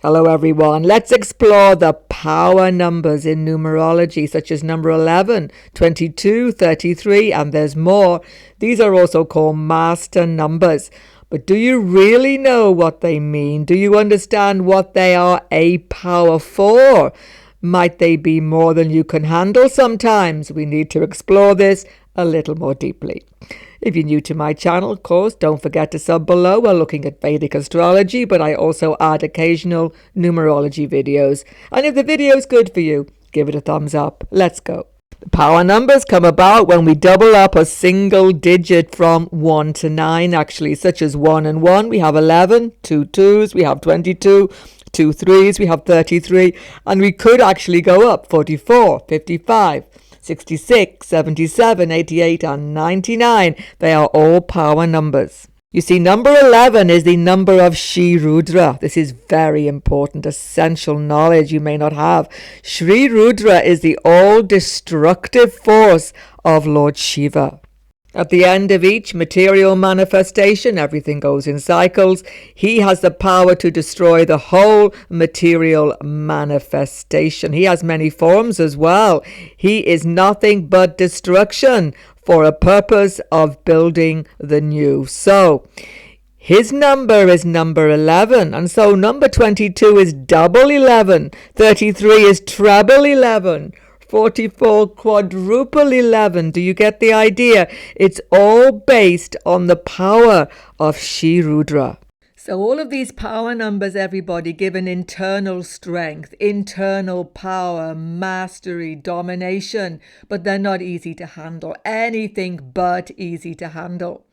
Hello everyone. Let's explore the power numbers in numerology, such as number 11, 22, 33, and there's more. These are also called master numbers. But do you really know what they mean? Do you understand what they are a power for? Might they be more than you can handle sometimes? We need to explore this a little more deeply. If you're new to my channel, of course, don't forget to sub below. We're looking at Vedic astrology, but I also add occasional numerology videos. And if the video is good for you, give it a thumbs up. Let's go. The power numbers come about when we double up a single digit from 1 to 9, actually, such as 1 and 1, we have 11, 2 2s, we have 22, 2 3s, we have 33, and we could actually go up 44, 55, 66, 77, 88, and 99. They are all power numbers. You see, number 11 is the number of Shri Rudra. This is very important, essential knowledge you may not have. Shri Rudra is the all-destructive force of Lord Shiva. At the end of each material manifestation, everything goes in cycles. He has the power to destroy the whole material manifestation. He has many forms as well. He is nothing but destruction for a purpose of building the new. So, his number is number 11, and so number 22 is double 11, 33 is treble 11, 44 quadruple 11. Do you get the idea? It's all based on the power of Shri Rudra. So all of these power numbers, everybody, give an internal strength, internal power, mastery, domination, but they're not easy to handle. Anything but easy to handle.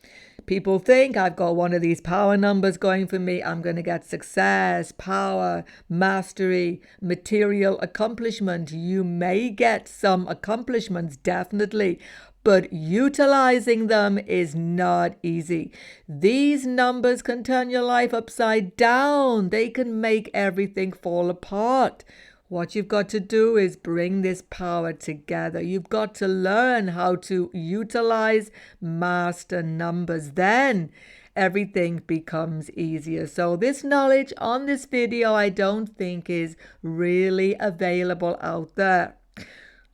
People think I've got one of these power numbers going for me. I'm going to get success, power, mastery, material accomplishment. You may get some accomplishments, definitely, but utilizing them is not easy. These numbers can turn your life upside down. They can make everything fall apart. What you've got to do is bring this power together. You've got to learn how to utilize master numbers. Then everything becomes easier. So this knowledge on this video, I don't think is really available out there.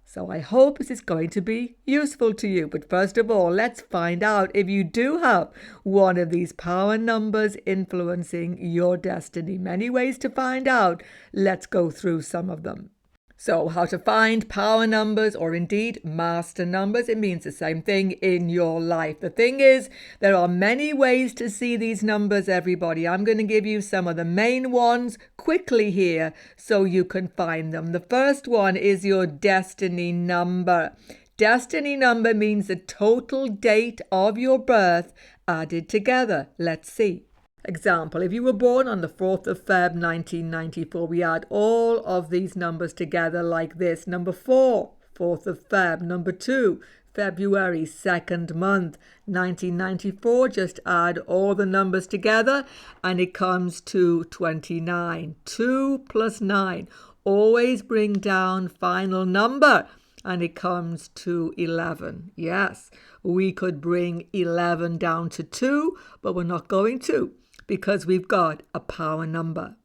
So I hope this is going to be useful to you. But first of all, let's find out if you do have one of these power numbers influencing your destiny. Many ways to find out. Let's go through some of them. So how to find power numbers, or indeed master numbers. It means the same thing in your life. The thing is, there are many ways to see these numbers, everybody. I'm going to give you some of the main ones quickly here so you can find them. The first one is your destiny number. Destiny number means the total date of your birth added together. Let's see. Example, if you were born on the 4th of Feb 1994, we add all of these numbers together like this. Number 4, 4th of Feb. Number 2, February, 2nd month, 1994. Just add all the numbers together and it comes to 29. 2 plus 9. Always bring down final number and it comes to 11. Yes, we could bring 11 down to 2, but we're not going to, because we've got a power number.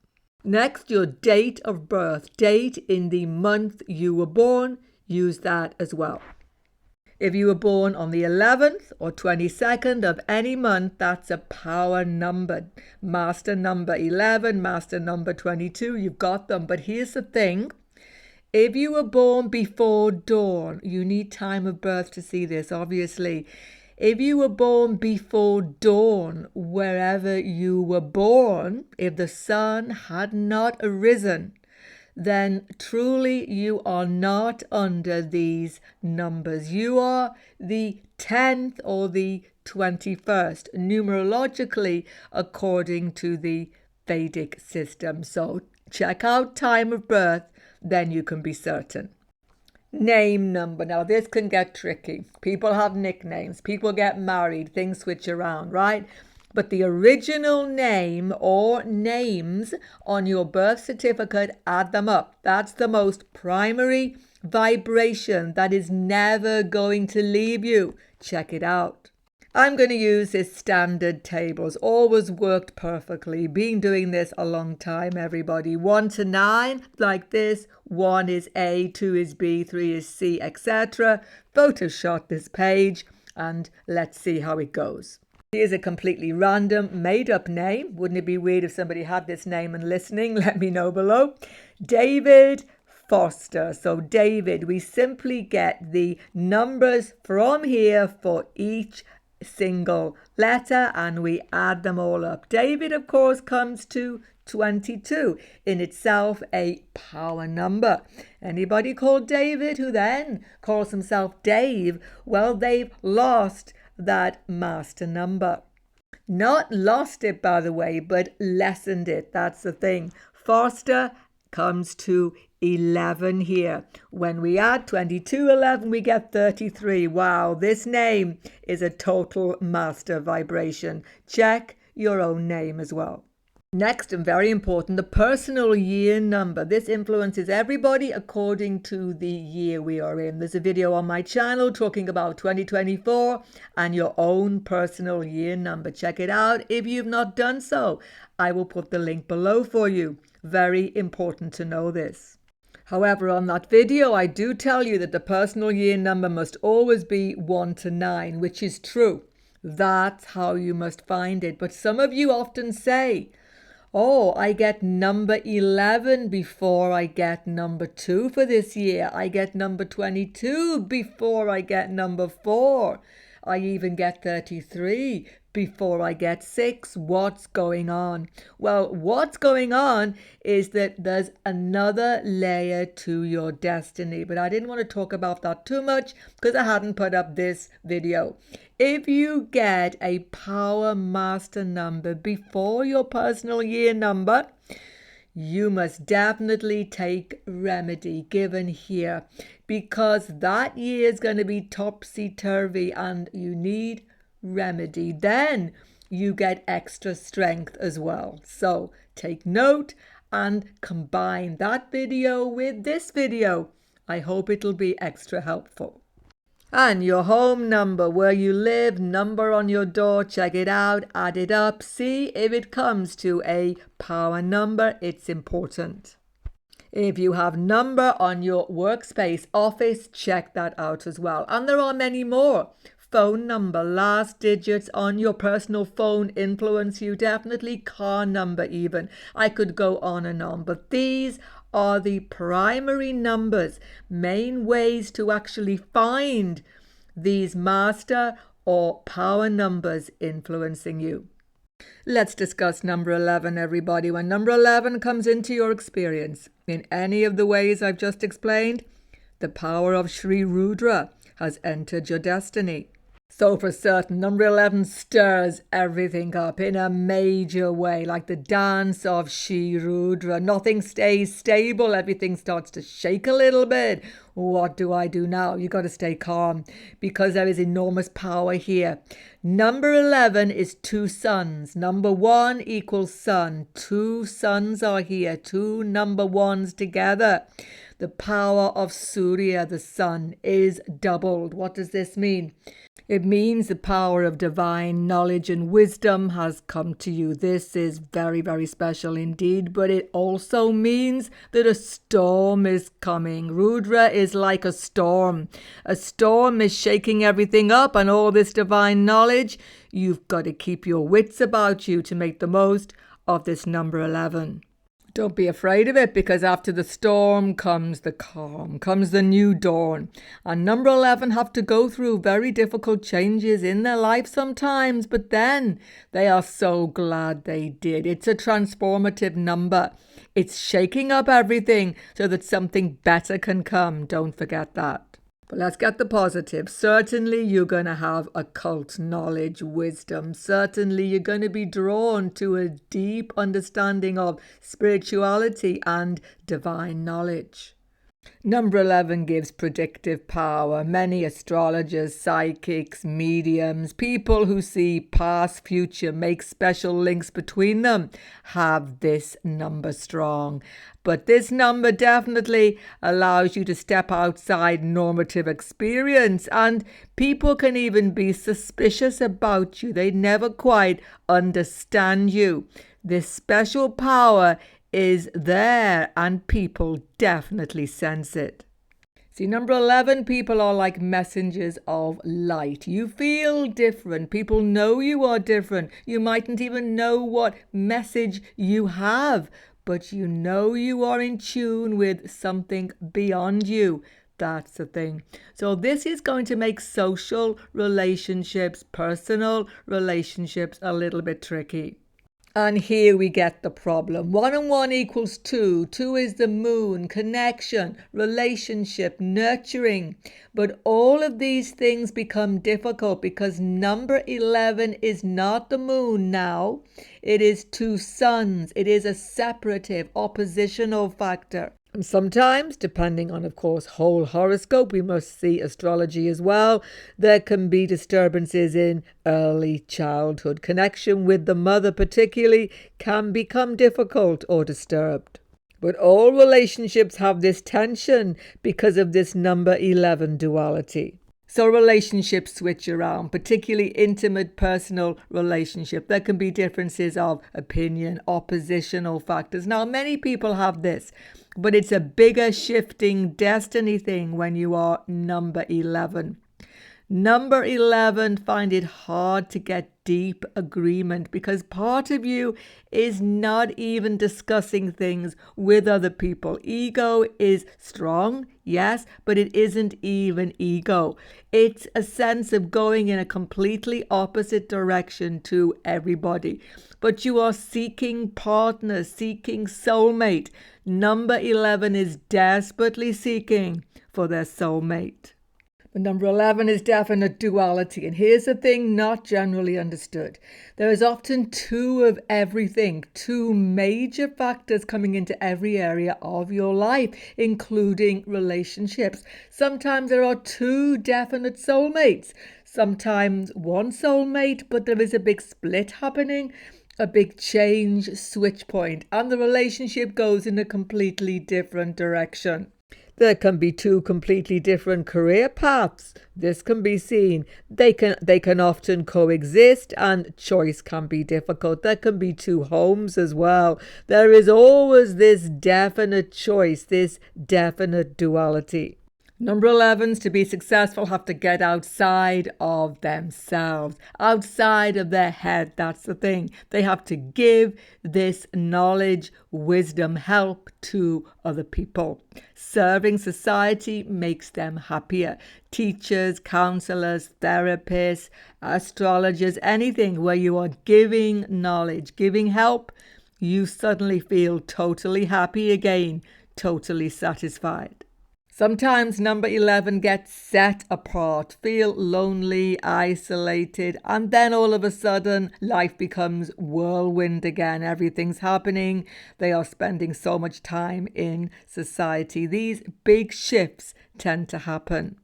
Next, your date of birth. Date in the month you were born. Use that as well. If you were born on the 11th or 22nd of any month, that's a power number. Master number 11, master number 22, you've got them. But here's the thing. If you were born before dawn, you need time of birth to see this, obviously. If you were born before dawn, wherever you were born, if the sun had not arisen, then truly you are not under these numbers. You are the 10th or the 21st, numerologically, according to the Vedic system. So check out time of birth, then you can be certain. Name number. Now this can get tricky. People have nicknames. People get married. Things switch around, right? But the original name or names on your birth certificate, add them up. That's the most primary vibration that is never going to leave you. Check it out. I'm going to use his standard tables. Always worked perfectly. Been doing this a long time, everybody. 1 to 9, like this. 1 is A, 2 is B, 3 is C, etc. Photoshop this page and let's see how it goes. Here's a completely random, made-up name. Wouldn't it be weird if somebody had this name and listening? Let me know below. David Foster. So David, we simply get the numbers from here for each single letter and we add them all up. David, of course, comes to 22, in itself a power number. Anybody called David who then calls himself Dave, well, they've lost that master number. Not lost it, by the way, but lessened it. That's the thing. Foster comes to 11 here. When we add 22, 11, we get 33. Wow, this name is a total master vibration. Check your own name as well. Next, and very important, the personal year number. This influences everybody according to the year we are in. There's a video on my channel talking about 2024 and your own personal year number. Check it out if you've not done so. I will put the link below for you. Very important to know this. However, on that video, I do tell you that the personal year number must always be 1 to 9, which is true. That's how you must find it. But some of you often say, oh, I get number 11 before I get number 2 for this year. I get number 22 before I get number 4. I even get 33 before I get 6. What's going on? Well, what's going on is that there's another layer to your destiny. But I didn't want to talk about that too much because I hadn't put up this video. If you get a power master number before your personal year number, you must definitely take remedy given here because that year is going to be topsy-turvy and you need remedy. Then you get extra strength as well. So take note and combine that video with this video. I hope it'll be extra helpful. And your home number, where you live, number on your door, check it out, add it up, see if it comes to a power number. It's important. If you have number on your workspace, office, check that out as well. And there are many more. Phone number, last digits on your personal phone influence you definitely. Car number even. I could go on and on, but these are the primary numbers, main ways to actually find these master or power numbers influencing you. Let's discuss number 11, everybody. When number 11 comes into your experience, in any of the ways I've just explained, the power of Sri Rudra has entered your destiny. So for certain, number 11 stirs everything up in a major way, like the dance of Sri Rudra. Nothing stays stable. Everything starts to shake a little bit. What do I do now? You got to stay calm because there is enormous power here. Number 11 is 2 suns. Number 1 equals sun. 2 suns are here. 2 number 1s together. The power of Surya, the sun, is doubled. What does this mean? It means the power of divine knowledge and wisdom has come to you. This is very, very special indeed. But it also means that a storm is coming. Rudra is like a storm. A storm is shaking everything up, and all this divine knowledge, you've got to keep your wits about you to make the most of this number 11. Don't be afraid of it, because after the storm comes the calm, comes the new dawn. And number 11 have to go through very difficult changes in their life sometimes, but then they are so glad they did. It's a transformative number. It's shaking up everything so that something better can come. Don't forget that. But let's get the positive. Certainly you're going to have occult knowledge, wisdom. Certainly you're going to be drawn to a deep understanding of spirituality and divine knowledge. Number 11 gives predictive power. Many astrologers, psychics, mediums, people who see past, future, make special links between them, have this number strong. But this number definitely allows you to step outside normative experience, and people can even be suspicious about you. They never quite understand you. This special power is there, and people definitely sense it. See, number 11, people are like messengers of light. You feel different. People know you are different. You mightn't even know what message you have, but you know you are in tune with something beyond you. That's the thing. So this is going to make social relationships, personal relationships, a little bit tricky. And here we get the problem. 1 and 1 equals 2. 2 is the moon, connection, relationship, nurturing. But all of these things become difficult because number 11 is not the moon now. It is 2 suns. It is a separative, oppositional factor. And sometimes, depending on, of course, whole horoscope, we must see astrology as well, there can be disturbances in early childhood. Connection with the mother particularly can become difficult or disturbed. But all relationships have this tension because of this number 11 duality. So relationships switch around, particularly intimate personal relationship. There can be differences of opinion, oppositional factors. Now, many people have this, but it's a bigger shifting destiny thing when you are number 11. Number 11 find it hard to get deep agreement because part of you is not even discussing things with other people. Ego is strong, yes, but it isn't even ego. It's a sense of going in a completely opposite direction to everybody. But you are seeking partners, seeking soulmate. Number 11 is desperately seeking for their soulmate. Number 11 is definite duality. And here's the thing not generally understood. There is often 2 of everything, 2 major factors coming into every area of your life, including relationships. Sometimes there are 2 definite soulmates. Sometimes 1 soulmate, but there is a big split happening, a big change, switch point, and the relationship goes in a completely different direction. There can be 2 completely different career paths. This can be seen. They can often coexist, and choice can be difficult. There can be 2 homes as well. There is always this definite choice, this definite duality. Number 11s, to be successful, have to get outside of themselves, outside of their head. That's the thing. They have to give this knowledge, wisdom, help to other people. Serving society makes them happier. Teachers, counselors, therapists, astrologers, anything where you are giving knowledge, giving help, you suddenly feel totally happy again, totally satisfied. Sometimes number 11 gets set apart, feel lonely, isolated, and then all of a sudden life becomes whirlwind again. Everything's happening. They are spending so much time in society. These big shifts tend to happen.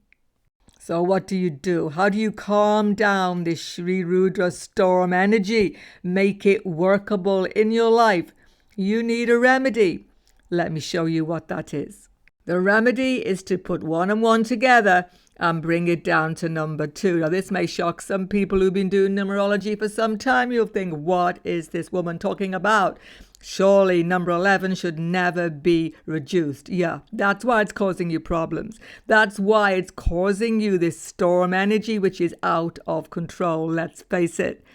So what do you do? How do you calm down this Sri Rudra storm energy? Make it workable in your life? You need a remedy. Let me show you what that is. The remedy is to put 1 and 1 together and bring it down to number 2. Now, this may shock some people who've been doing numerology for some time. You'll think, what is this woman talking about? Surely number 11 should never be reduced. Yeah, that's why it's causing you problems. That's why it's causing you this storm energy, which is out of control. Let's face it.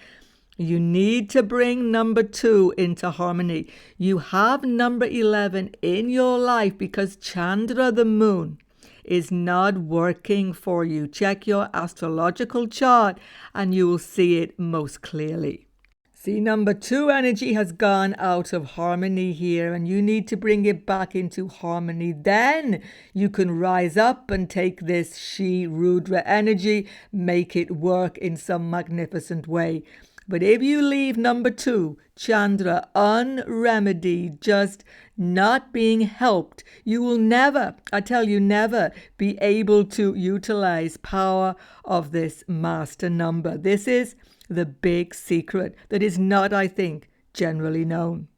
You need to bring number 2 into harmony. You have number 11 in your life because Chandra, the moon, is not working for you. Check your astrological chart and you will see it most clearly. See, number 2 energy has gone out of harmony here and you need to bring it back into harmony. Then you can rise up and take this Sri Rudra energy, make it work in some magnificent way. But if you leave number 2, Chandra, unremedied, just not being helped, you will never, I tell you, never be able to utilize power of this master number. This is the big secret that is not, I think, generally known.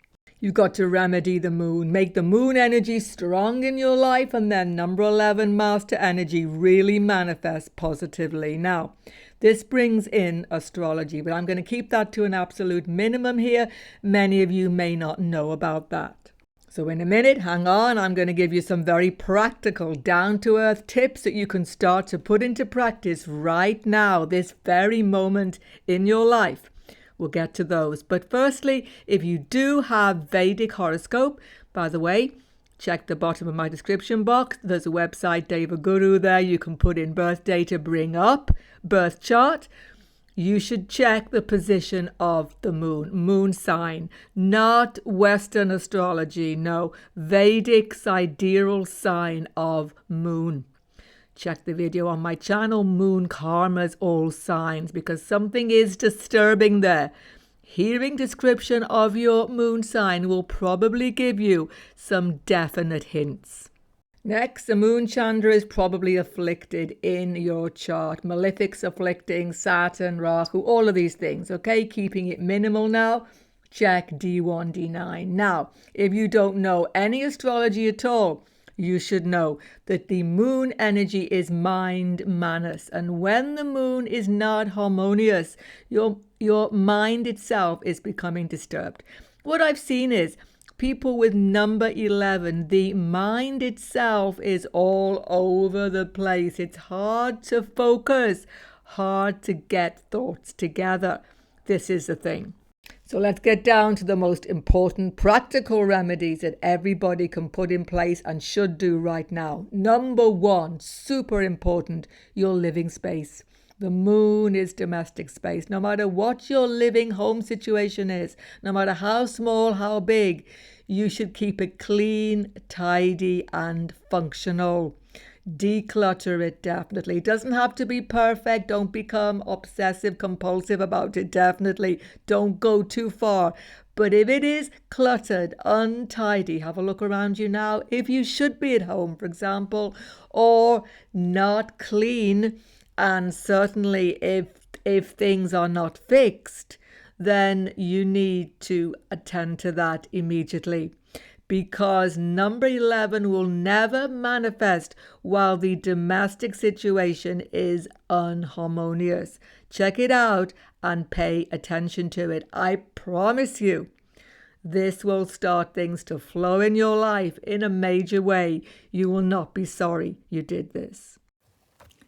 You've got to remedy the moon, make the moon energy strong in your life, and then number 11, master energy, really manifest positively. Now, this brings in astrology, but I'm going to keep that to an absolute minimum here. Many of you may not know about that. So in a minute, hang on, I'm going to give you some very practical, down-to-earth tips that you can start to put into practice right now, this very moment in your life. We'll get to those. But firstly, if you do have Vedic horoscope, by the way, check the bottom of my description box. There's a website, Devaguru, there. You can put in birth data, bring up birth chart. You should check the position of the moon sign, not Western astrology, no, Vedic sidereal sign of moon. Check the video on my channel, Moon Karma's All Signs, because something is disturbing there. Hearing description of your moon sign will probably give you some definite hints. Next, the moon Chandra is probably afflicted in your chart. Malefics afflicting, Saturn, Rahu, all of these things, okay? Keeping it minimal now. Check D1, D9. Now, if you don't know any astrology at all, you should know that the moon energy is mind manas, and when the moon is not harmonious, your mind itself is becoming disturbed. What I've seen is people with number 11, the mind itself is all over the place. It's hard to focus, hard to get thoughts together. This is the thing. So let's get down to the most important practical remedies that everybody can put in place and should do right now. Number 1, super important, your living space. The moon is domestic space. No matter what your living home situation is, no matter how small, how big, you should keep it clean, tidy, and functional. Declutter it, definitely. It doesn't have to be perfect. Don't become obsessive compulsive about it, definitely. Don't go too far. But if it is cluttered, untidy, have a look around you now. If you should be at home, for example, or not clean, and certainly if things are not fixed, then you need to attend to that immediately. Because number 11 will never manifest while the domestic situation is unharmonious. Check it out and pay attention to it. I promise you, this will start things to flow in your life in a major way. You will not be sorry you did this.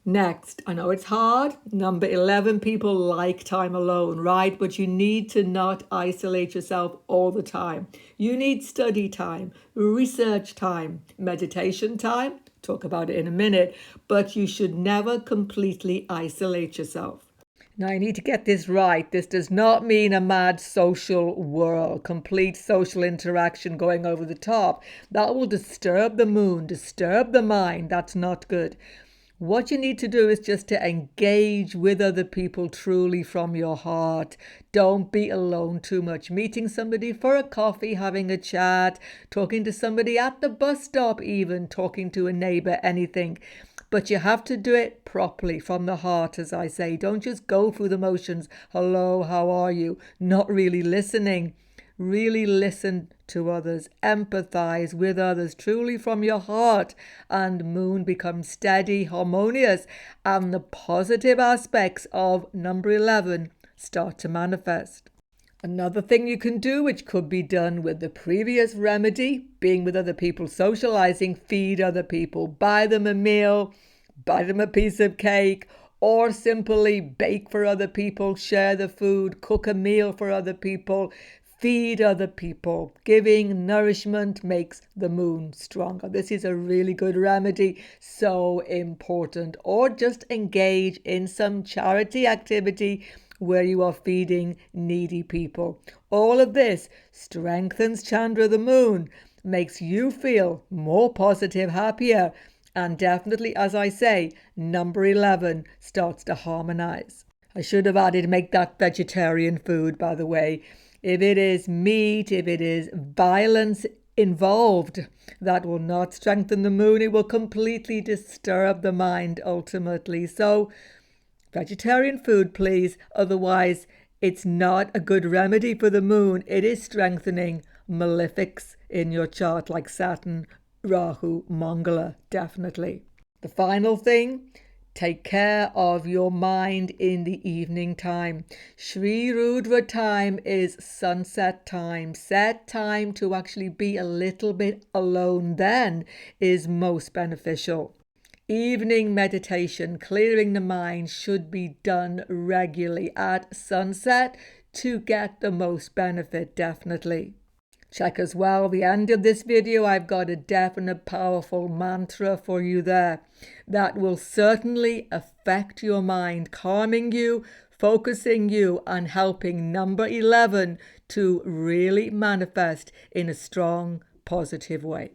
Next, I know it's hard. Number 11, people like time alone, right? But you need to not isolate yourself all the time. You need study time, research time, meditation time. Talk about it in a minute. But you should never completely isolate yourself. Now, I need to get this right. This does not mean a mad social world, complete social interaction going over the top. That will disturb the moon, disturb the mind. That's not good. What you need to do is just to engage with other people truly from your heart. Don't be alone too much. Meeting somebody for a coffee, having a chat, talking to somebody at the bus stop even, talking to a neighbor, anything. But you have to do it properly from the heart, as I say. Don't just go through the motions. Hello, how are you? Not really listening. Really listen to others, empathize with others truly from your heart, and moon becomes steady, harmonious, and the positive aspects of number 11 start to manifest. Another thing you can do, which could be done with the previous remedy, being with other people, socializing, feed other people, buy them a meal, buy them a piece of cake, or simply bake for other people, share the food, cook a meal for other people, feed other people. Giving nourishment makes the moon stronger. This is a really good remedy, so important. Or just engage in some charity activity where you are feeding needy people. All of this strengthens Chandra the moon, makes you feel more positive, happier, and definitely, as I say, number 11 starts to harmonize. I should have added make that vegetarian food, by the way. If it is meat, if it is violence involved, that will not strengthen the moon. It will completely disturb the mind ultimately. So, vegetarian food, please. Otherwise, it's not a good remedy for the moon. It is strengthening malefics in your chart like Saturn, Rahu, Mangala, definitely. The final thing, take care of your mind in the evening time. Sri Rudra time is sunset time. Set time to actually be a little bit alone then is most beneficial. Evening meditation, clearing the mind, should be done regularly at sunset to get the most benefit, definitely. Check as well the end of this video. I've got a definite powerful mantra for you there that will certainly affect your mind, calming you, focusing you, and helping number 11 to really manifest in a strong, positive way.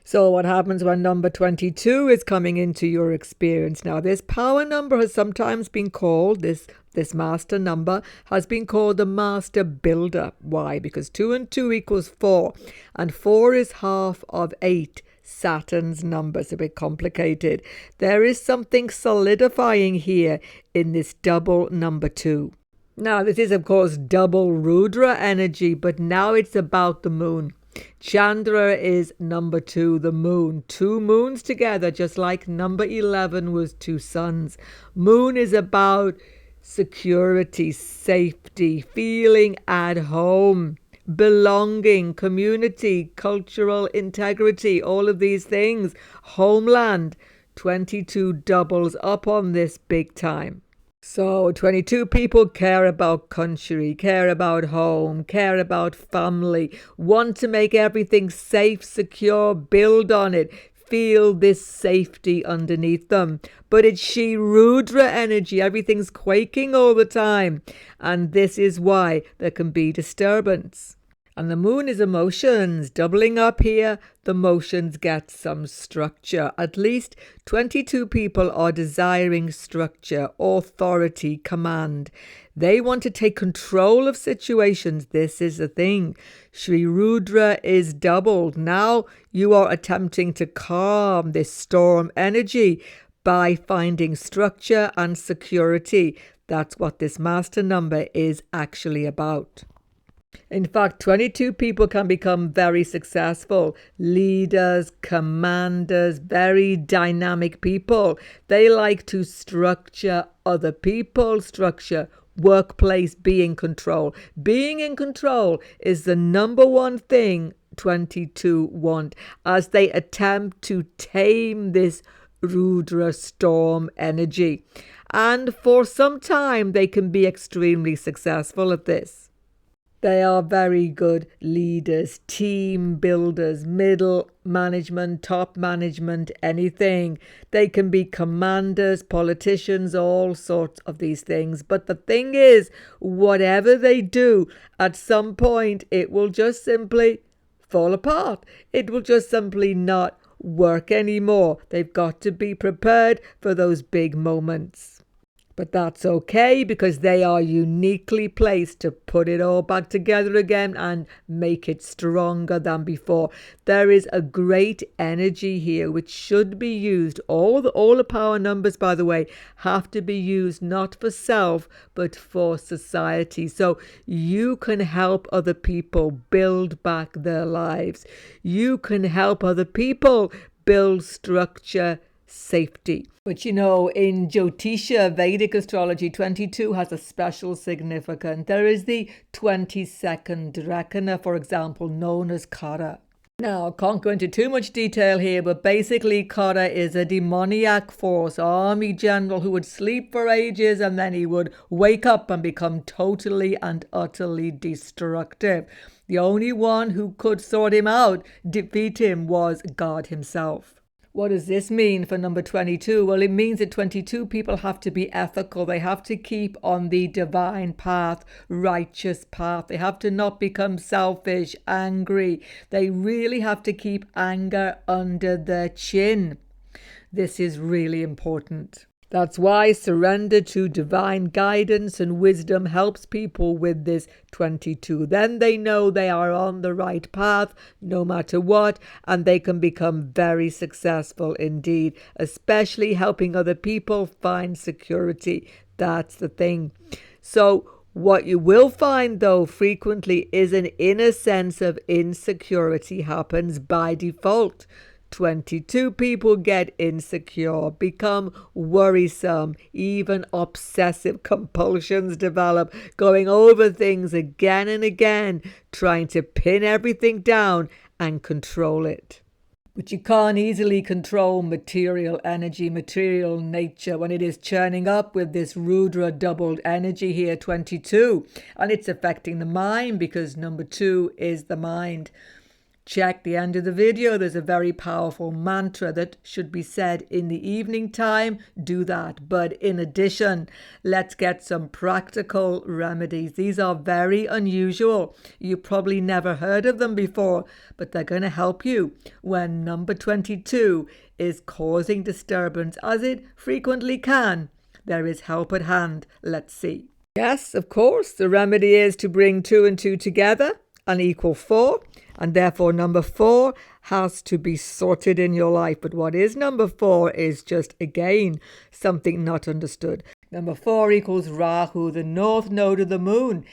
So what happens when number 22 is coming into your experience? Now, this power number has sometimes been called, this master number has been called the master builder. Why? Because 2 and 2 equals 4, and 4 is half of 8. Saturn's number. It's a bit complicated. There is something solidifying here in this double number 2. Now, this is, of course, double Rudra energy, but now it's about the moon. Chandra is number 2, the moon. 2 moons together, just like number 11 was 2 suns. Moon is about security, safety, feeling at home, belonging, community, cultural integrity, all of these things. Homeland. 22 doubles up on this big time. So 22 people care about country, care about home, care about family, want to make everything safe, secure, build on it, feel this safety underneath them. But it's Shi Rudra energy. Everything's quaking all the time. And this is why there can be disturbance. And the moon is emotions. Doubling up here, the motions get some structure. At least 22 people are desiring structure, authority, command. They want to take control of situations. This is the thing. Sri Rudra is doubled. Now you are attempting to calm this storm energy by finding structure and security. That's what this master number is actually about. In fact, 22 people can become very successful leaders, commanders, very dynamic people. They like to structure other people, structure workplace, be in control. Being in control is the number one thing 22 want as they attempt to tame this Rudra storm energy. And for some time, they can be extremely successful at this. They are very good leaders, team builders, middle management, top management, anything. They can be commanders, politicians, all sorts of these things. But the thing is, whatever they do, at some point, it will just simply fall apart. It will just simply not work anymore. They've got to be prepared for those big moments. But that's okay because they are uniquely placed to put it all back together again and make it stronger than before. There is a great energy here which should be used. All the power numbers, by the way, have to be used not for self but for society. So you can help other people build back their lives. You can help other people build structure, safety. But you know, in Jyotisha, Vedic astrology, 22 has a special significance. There is the 22nd Rakana, for example, known as Kara. Now, I can't go into too much detail here, but basically Kara is a demoniac force, army general who would sleep for ages and then he would wake up and become totally and utterly destructive. The only one who could sort him out, defeat him, was God himself. What does this mean for number 22? Well, it means that 22 people have to be ethical. They have to keep on the divine path, righteous path. They have to not become selfish, angry. They really have to keep anger under their chin. This is really important. That's why surrender to divine guidance and wisdom helps people with this 22. Then they know they are on the right path no matter what, and they can become very successful indeed, especially helping other people find security. That's the thing. So, what you will find, though, frequently is an inner sense of insecurity happens by default. 22 people get insecure, become worrisome, even obsessive compulsions develop, going over things again and again, trying to pin everything down and control it. But you can't easily control material energy, material nature when it is churning up with this Rudra doubled energy here, 22. And it's affecting the mind because number 2 is the mind. Check the end of the video. There's a very powerful mantra that should be said in the evening time. Do that. But in addition, let's get some practical remedies. These are very unusual. You probably never heard of them before, but they're going to help you when number 22 is causing disturbance, as it frequently can. There is help at hand. Let's see. Yes, of course, the remedy is to bring 2 and 2 together and equal 4. And therefore, number 4 has to be sorted in your life. But what is number 4 is just, again, something not understood. Number 4 equals Rahu, the north node of the moon.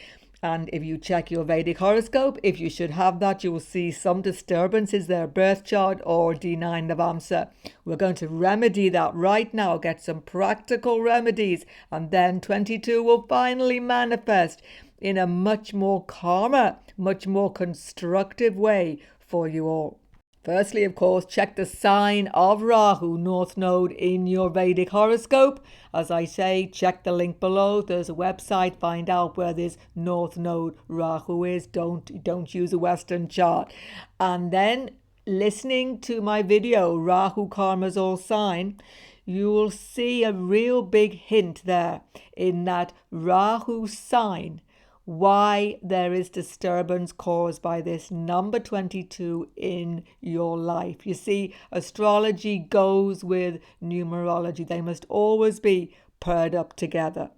And if you check your Vedic horoscope, if you should have that, you will see some disturbances there, birth chart or D9 Navamsa. We're going to remedy that right now, get some practical remedies, and then 22 will finally manifest in a much more calmer, much more constructive way for you all. Firstly, of course, check the sign of Rahu, North Node, in your Vedic horoscope. As I say, check the link below. There's a website. Find out where this North Node Rahu is. Don't use a Western chart. And then, listening to my video, Rahu Karma's All Sign, you will see a real big hint there in that Rahu sign, why there is disturbance caused by this number 22 in your life. You see, astrology goes with numerology. They must always be paired up together.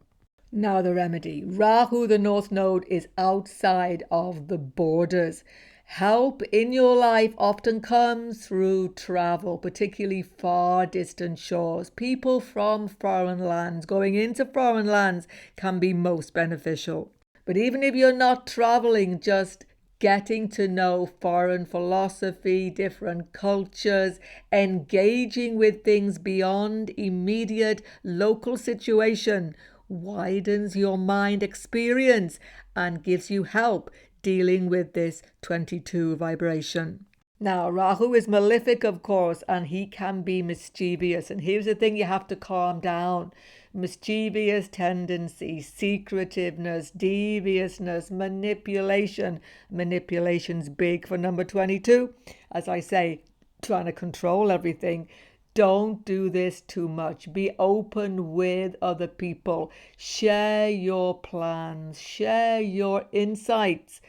Now the remedy. Rahu, the north node, is outside of the borders. Help in your life often comes through travel, particularly far distant shores. People from foreign lands, going into foreign lands can be most beneficial. But even if you're not traveling, just getting to know foreign philosophy, different cultures, engaging with things beyond immediate local situation widens your mind experience and gives you help dealing with this 22 vibration. Now, Rahu is malefic, of course, and he can be mischievous. And here's the thing, you have to calm down. Mischievous tendencies, secretiveness, deviousness, manipulation. Manipulation's big for number 22. As I say, trying to control everything. Don't do this too much. Be open with other people. Share your plans. Share your insights.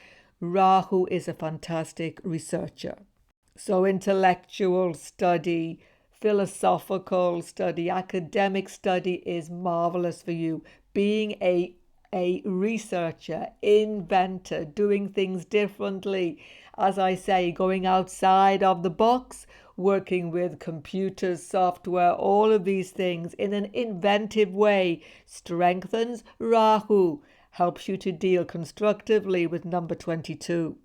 Rahu is a fantastic researcher. So intellectual study, philosophical study, academic study is marvelous for you. Being a researcher, inventor, doing things differently. As I say, going outside of the box, working with computers, software, all of these things in an inventive way strengthens Rahu, helps you to deal constructively with number 22.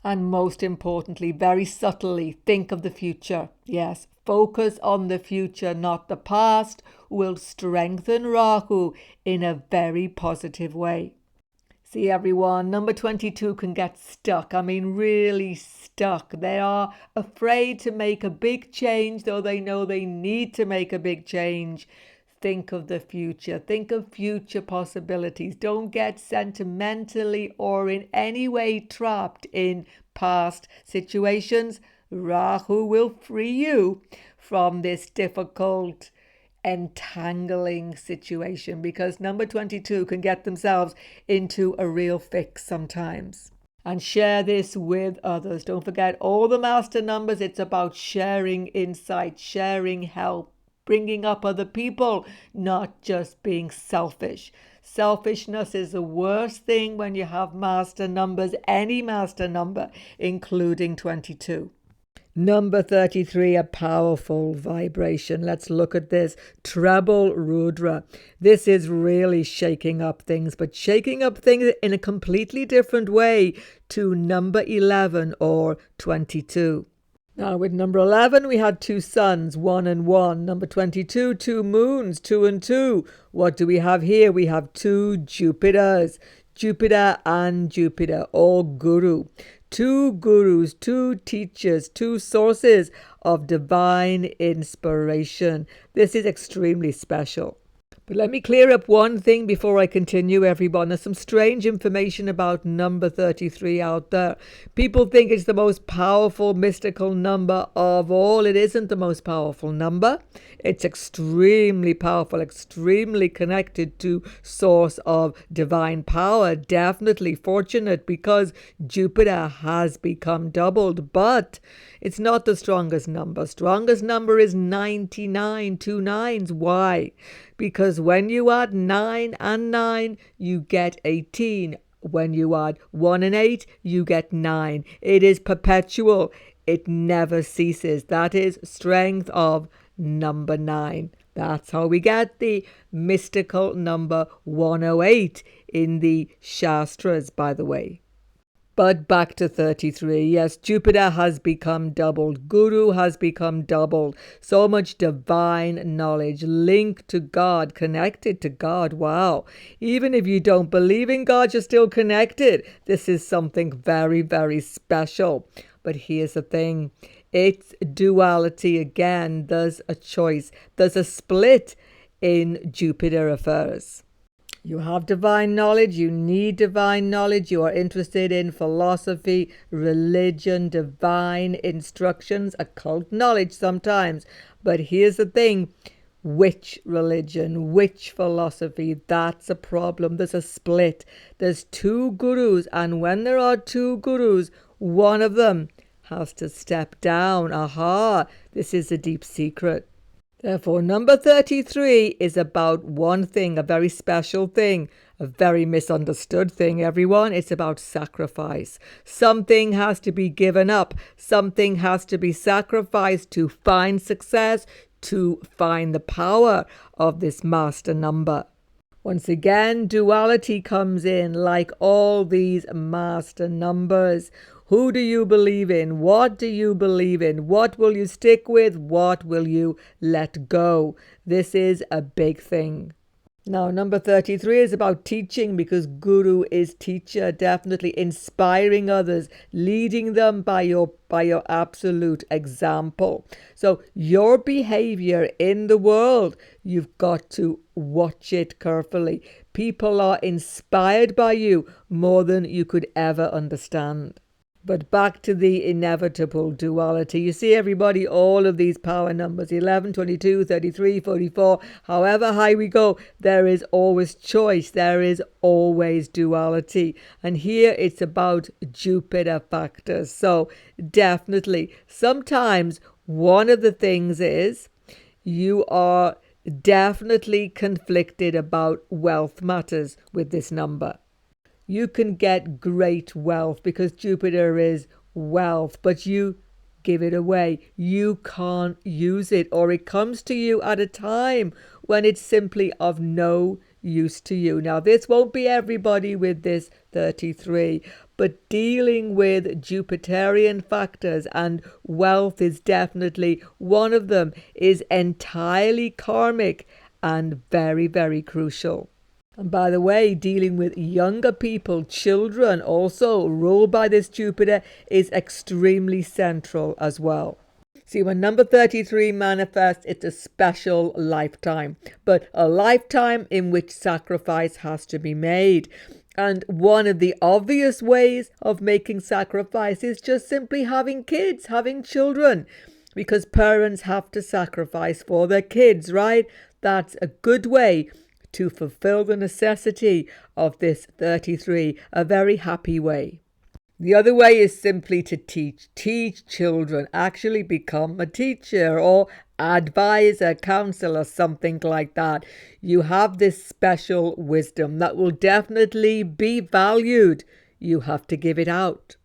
And most importantly, very subtly, think of the future. Yes, focus on the future, not the past, will strengthen Rahu in a very positive way. See everyone, number 22 can get stuck. I mean, really stuck. They are afraid to make a big change, though they know they need to make a big change. Think of the future. Think of future possibilities. Don't get sentimentally or in any way trapped in past situations. Rahu will free you from this difficult, entangling situation because number 22 can get themselves into a real fix sometimes. And share this with others. Don't forget all the master numbers. It's about sharing insight, sharing help, bringing up other people, not just being selfish. Selfishness is the worst thing when you have master numbers, any master number, including 22. Number 33, a powerful vibration. Let's look at this. Treble Rudra. This is really shaking up things, but shaking up things in a completely different way to number 11 or 22. Now, with number 11, we had two suns, 1 and 1. Number 22, two moons, 2 and 2. What do we have here? We have two Jupiters, Jupiter and Jupiter, or Guru. Two gurus, two teachers, two sources of divine inspiration. This is extremely special. But let me clear up one thing before I continue, everyone. There's some strange information about number 33 out there. People think it's the most powerful mystical number of all. It isn't the most powerful number. It's extremely powerful, extremely connected to source of divine power. Definitely fortunate because Jupiter has become doubled, but it's not the strongest number. Strongest number is 99, two nines. Why? Because when you add 9 and 9, you get 18. When you add 1 and 8, you get 9. It is perpetual. It never ceases. That is strength of number 9. That's how we get the mystical number 108 in the Shastras, by the way. But back to 33. Yes, Jupiter has become doubled. Guru has become doubled. So much divine knowledge linked to God, connected to God. Wow. Even if you don't believe in God, you're still connected. This is something very, very special. But here's the thing. It's duality again. There's a choice. There's a split in Jupiter affairs. You have divine knowledge, you need divine knowledge, you are interested in philosophy, religion, divine instructions, occult knowledge sometimes. But here's the thing, which religion, which philosophy, that's a problem. There's a split. There's two gurus, and when there are two gurus, one of them has to step down. Aha, this is a deep secret. Therefore, number 33 is about one thing, a very special thing, a very misunderstood thing, everyone. It's about sacrifice. Something has to be given up. Something has to be sacrificed to find success, to find the power of this master number. Once again, duality comes in like all these master numbers. Who do you believe in? What do you believe in? What will you stick with? What will you let go? This is a big thing. Now, number 33 is about teaching because Guru is teacher, definitely inspiring others, leading them by your absolute example. So your behavior in the world, you've got to watch it carefully. People are inspired by you more than you could ever understand. But back to the inevitable duality. You see, everybody, all of these power numbers, 11, 22, 33, 44, however high we go, there is always choice. There is always duality. And here it's about Jupiter factors. So definitely, sometimes one of the things is you are definitely conflicted about wealth matters with this number. You can get great wealth because Jupiter is wealth, but you give it away. You can't use it, or it comes to you at a time when it's simply of no use to you. Now, this won't be everybody with this 33, but dealing with Jupiterian factors, and wealth is definitely one of them, is entirely karmic and very, very crucial. And by the way, dealing with younger people, children also ruled by this Jupiter is extremely central as well. See, when number 33 manifests, it's a special lifetime, but a lifetime in which sacrifice has to be made. And one of the obvious ways of making sacrifice is just simply having kids, having children, because parents have to sacrifice for their kids, right? That's a good way to fulfill the necessity of this 33, a very happy way. The other way is simply to teach. Teach children. Actually become a teacher or advisor, counselor, something like that. You have this special wisdom that will definitely be valued. You have to give it out.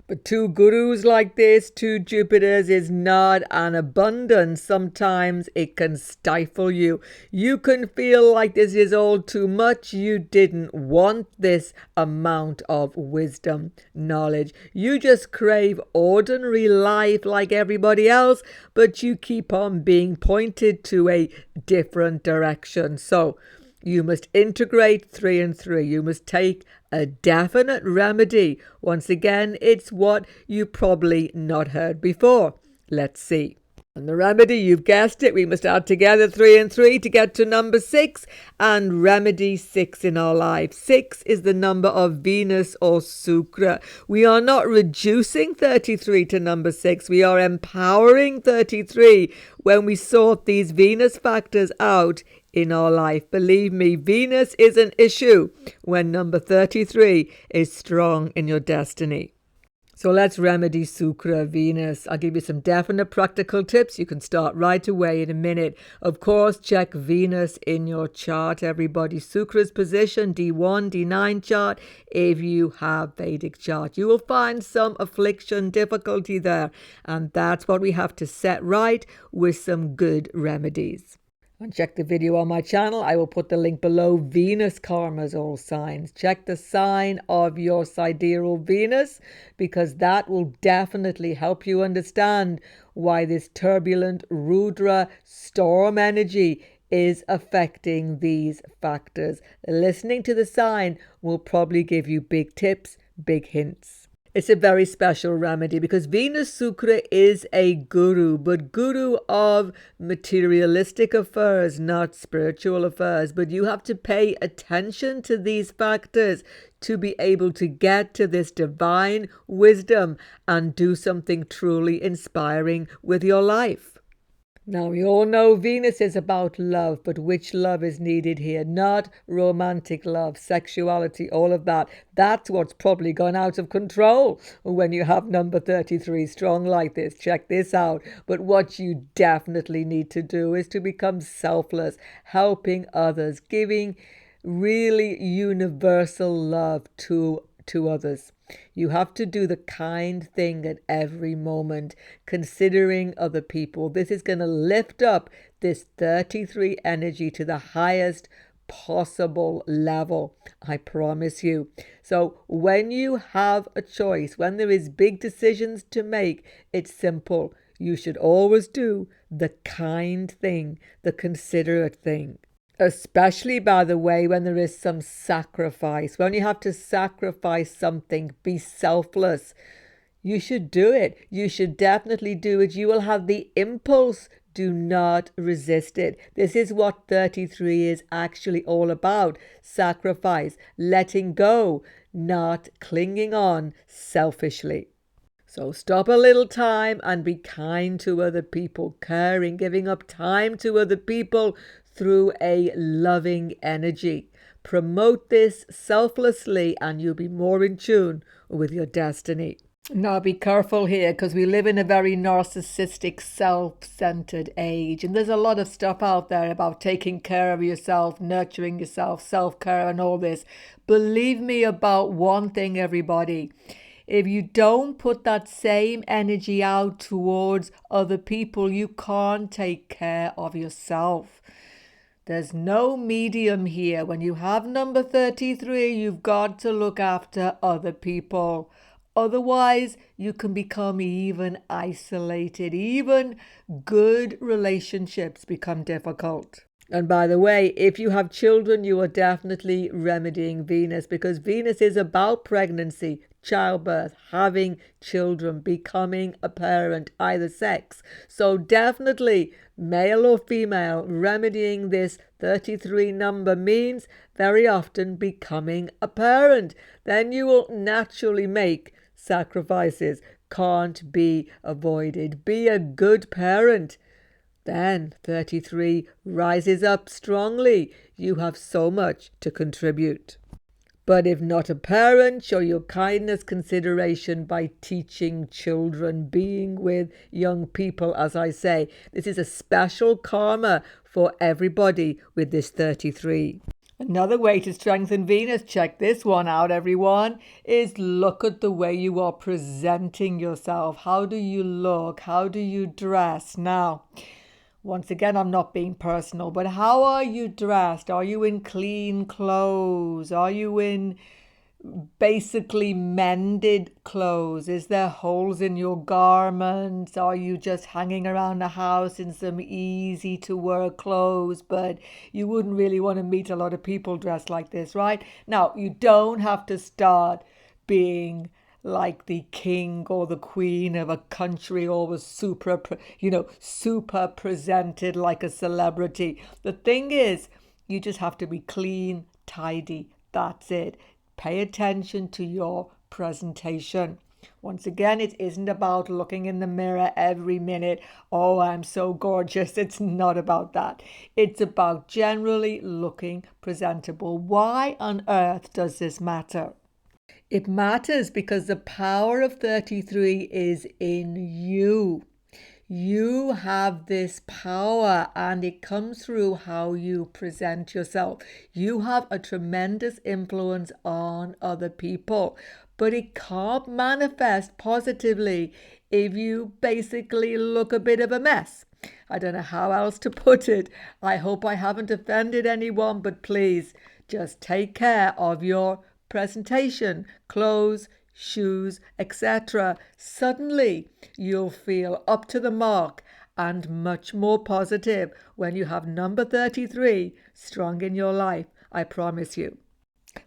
But two gurus like this, two Jupiters, is not an abundance. Sometimes it can stifle you. You can feel like this is all too much. You didn't want this amount of wisdom, knowledge. You just crave ordinary life like everybody else, but you keep on being pointed to a different direction. So you must integrate 3 and 3. You must take a definite remedy. Once again, it's what you probably not heard before. Let's see. And the remedy, you've guessed it, we must add together 3 and 3 to get to number 6 and remedy 6 in our life. 6 is the number of Venus or Sukra. We are not reducing 33 to number 6. We are empowering 33 when we sort these Venus factors out in our life. Believe me, Venus is an issue when number 33 is strong in your destiny. So let's remedy Sukra, Venus. I'll give you some definite practical tips. You can start right away in a minute. Of course, check Venus in your chart, everybody. Sukra's position, D1, D9 chart, if you have Vedic chart. You will find some affliction, difficulty there. And that's what we have to set right with some good remedies. And check the video on my channel. I will put the link below. Venus karmas, all signs. Check the sign of your sidereal Venus, because that will definitely help you understand why this turbulent Rudra storm energy is affecting these factors. Listening to the sign will probably give you big tips, big hints. It's a very special remedy because Venus Sukra is a guru, but guru of materialistic affairs, not spiritual affairs. But you have to pay attention to these factors to be able to get to this divine wisdom and do something truly inspiring with your life. Now, we all know Venus is about love, but which love is needed here? Not romantic love, sexuality, all of that. That's what's probably gone out of control when you have number 33 strong like this. Check this out. But what you definitely need to do is to become selfless, helping others, giving really universal love to others. You have to do the kind thing at every moment, considering other people. This is going to lift up this 33 energy to the highest possible level. I promise you. So when you have a choice, when there is big decisions to make, it's simple. You should always do the kind thing, the considerate thing. Especially, by the way, when there is some sacrifice. When you have to sacrifice something, be selfless. You should do it. You should definitely do it. You will have the impulse. Do not resist it. This is what 33 is actually all about. Sacrifice, letting go, not clinging on selfishly. So stop a little time and be kind to other people, caring, giving up time to other people through a loving energy. Promote this selflessly and you'll be more in tune with your destiny. Now be careful here because we live in a very narcissistic, self-centered age, and there's a lot of stuff out there about taking care of yourself, nurturing yourself, self-care and all this. Believe me about one thing, everybody. If you don't put that same energy out towards other people, you can't take care of yourself. There's no medium here. When you have number 33, you've got to look after other people. Otherwise, you can become even isolated. Even good relationships become difficult. And by the way, if you have children, you are definitely remedying Venus, because Venus is about pregnancy, childbirth, having children, becoming a parent, either sex. So definitely, male or female, remedying this 33 number means very often becoming a parent. Then you will naturally make sacrifices. Can't be avoided. Be a good parent. Then 33 rises up strongly. You have so much to contribute. But if not a parent, show your kindness, consideration by teaching children, being with young people. As I say, this is a special karma for everybody with this 33. Another way to strengthen Venus, check this one out, everyone, is look at the way you are presenting yourself. How do you look? How do you dress? Now, once again, I'm not being personal, but how are you dressed? Are you in clean clothes? Are you in basically mended clothes? Is there holes in your garments? Are you just hanging around the house in some easy to wear clothes, but you wouldn't really want to meet a lot of people dressed like this, right? Now, you don't have to start being like the king or the queen of a country, always super presented like a celebrity. The thing is, you just have to be clean, tidy. That's it. Pay attention to your presentation. Once again, it isn't about looking in the mirror every minute. Oh, I'm so gorgeous. It's not about that. It's about generally looking presentable. Why on earth does this matter? It matters because the power of 33 is in you. You have this power and it comes through how you present yourself. You have a tremendous influence on other people, but it can't manifest positively if you basically look a bit of a mess. I don't know how else to put it. I hope I haven't offended anyone, but please just take care of your presentation, clothes, shoes, etc. Suddenly you'll feel up to the mark and much more positive when you have number 33 strong in your life, I promise you.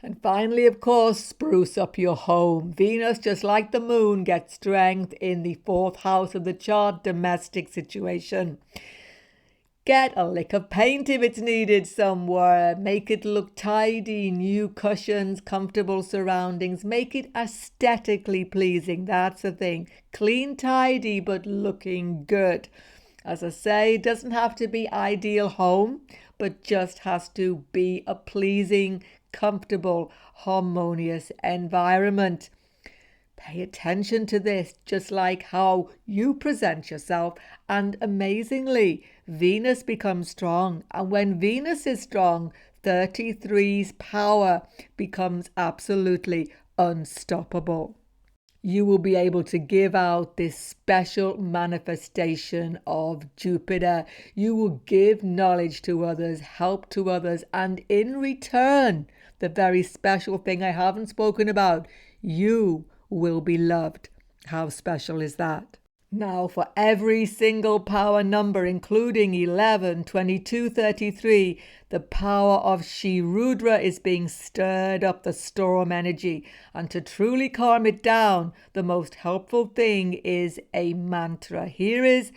And finally, of course, spruce up your home. Venus, just like the moon, gets strength in the 4th house of the chart, domestic situation. Get a lick of paint if it's needed somewhere. Make it look tidy, new cushions, comfortable surroundings. Make it aesthetically pleasing. That's the thing. Clean, tidy, but looking good. As I say, it doesn't have to be ideal home, but just has to be a pleasing, comfortable, harmonious environment. Pay attention to this, just like how you present yourself. And amazingly, Venus becomes strong. And when Venus is strong, 33's power becomes absolutely unstoppable. You will be able to give out this special manifestation of Jupiter. You will give knowledge to others, help to others, and in return, the very special thing I haven't spoken about, you will be loved. How special is that? Now, for every single power number, including 11, 22, 33, the power of Shri Rudra is being stirred up, the storm energy. And to truly calm it down, the most helpful thing is a mantra. Here is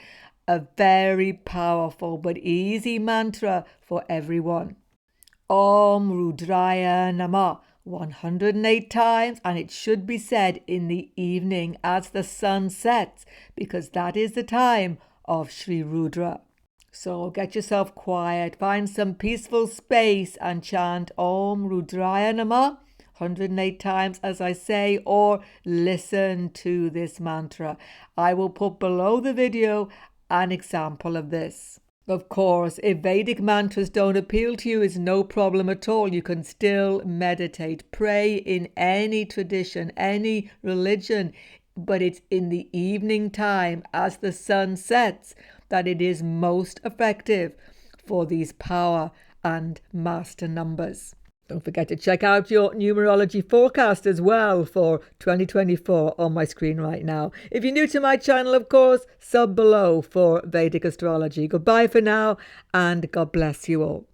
a very powerful but easy mantra for everyone. Om Rudraya Namah. 108 times, and it should be said in the evening as the sun sets, because that is the time of Shri Rudra. So get yourself quiet, find some peaceful space and chant Om Rudraya Namah 108 times, as I say, or listen to this mantra. I will put below the video an example of this. Of course, if Vedic mantras don't appeal to you, it's no problem at all. You can still meditate, pray in any tradition, any religion, but it's in the evening time as the sun sets that it is most effective for these power and master numbers. Don't forget to check out your numerology forecast as well for 2024 on my screen right now. If you're new to my channel, of course, sub below for Vedic astrology. Goodbye for now, and God bless you all.